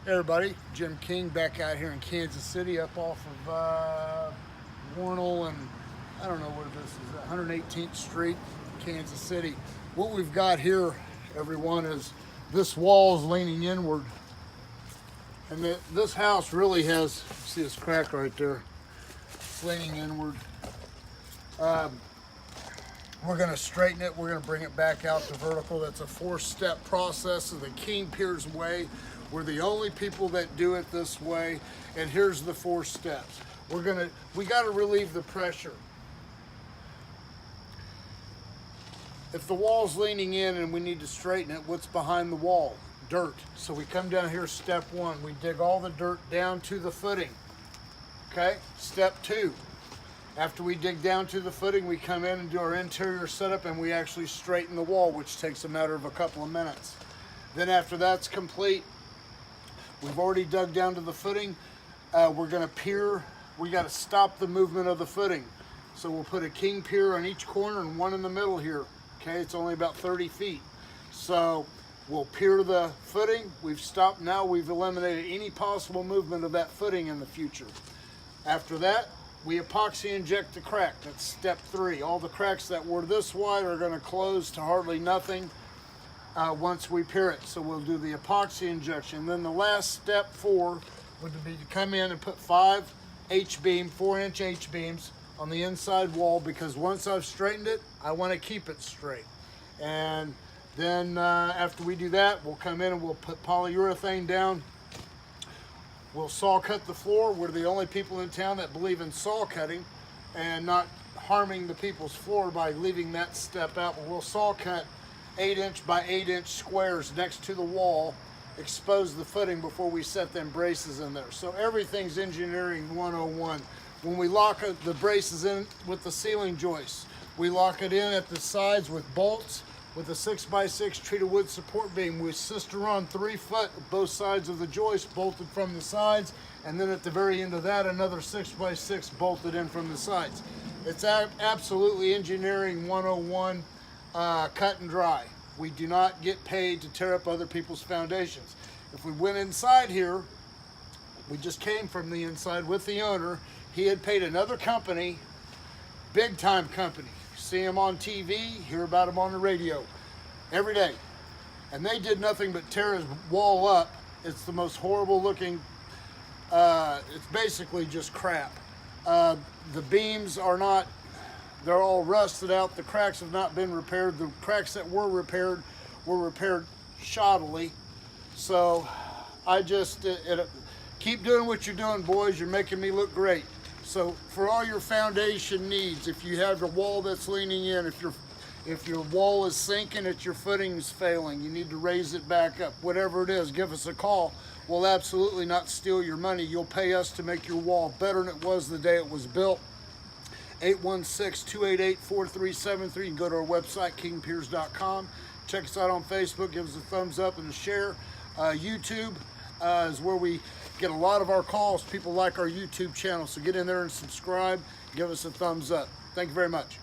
Hey everybody, Jim King back out here in Kansas City up off of Warnell and I don't know where this is, 118th Street, Kansas City. What we've got here, everyone, is this wall is leaning inward. And this house really has, see this crack right there, it's leaning inward. We're going to straighten it. We're going to bring it back out to vertical. That's a 4-step process of the King Piers way. We're the only people that do it this way. And here's the 4 steps. We got to relieve the pressure. If the wall's leaning in and we need to straighten it, what's behind the wall? Dirt. So we come down here, step 1. We dig all the dirt down to the footing. Okay? Step 2. After we dig down to the footing, we come in and do our interior setup and we actually straighten the wall, which takes a matter of a couple of minutes. Then after that's complete, we've already dug down to the footing. We're going to pier. We got to stop the movement of the footing. So we'll put a king pier on each corner and one in the middle here. Okay, it's only about 30 feet. So we'll pier the footing. We've stopped now. We've eliminated any possible movement of that footing in the future. After that, we epoxy inject the crack. That's step 3. All the cracks that were this wide are going to close to hardly nothing once we pier it. So we'll do the epoxy injection. Then the last step 4 would be to come in and put 5 H-beam, 4-inch H-beams on the inside wall, because once I've straightened it, I want to keep it straight. And then after we do that, we'll come in and we'll put polyurethane down. We'll saw cut the floor. We're the only people in town that believe in saw cutting and not harming the people's floor by leaving that step out. But we'll saw cut 8-inch by 8-inch squares next to the wall, expose the footing before we set them braces in there. So everything's engineering 101. When we lock the braces in with the ceiling joists, we lock it in at the sides with bolts with a 6x6 treated wood support beam. We sister on 3 foot both sides of the joist bolted from the sides, and then at the very end of that, another 6x6 bolted in from the sides. It's absolutely engineering 101, cut and dry. We do not get paid to tear up other people's foundations. If we went inside here, we just came from the inside with the owner. He had paid another company, big time company. See him on TV, hear about him on the radio every day. And they did nothing but tear his wall up. It's the most horrible looking, it's basically just crap. The beams are not, they're all rusted out. The cracks have not been repaired. The cracks that were repaired shoddily. So I just, keep doing what you're doing, boys. You're making me look great. So for all your foundation needs, if you have a wall that's leaning in, if your wall is sinking, if your footing is failing, you need to raise it back up. Whatever it is, give us a call. We'll absolutely not steal your money. You'll pay us to make your wall better than it was the day it was built. 816-288-4373. You can go to our website, kingpiers.com. Check us out on Facebook. Give us a thumbs up and a share. YouTube is where we get a lot of our calls. People like our YouTube channel, so get in there and subscribe. Give us a thumbs up. Thank you very much.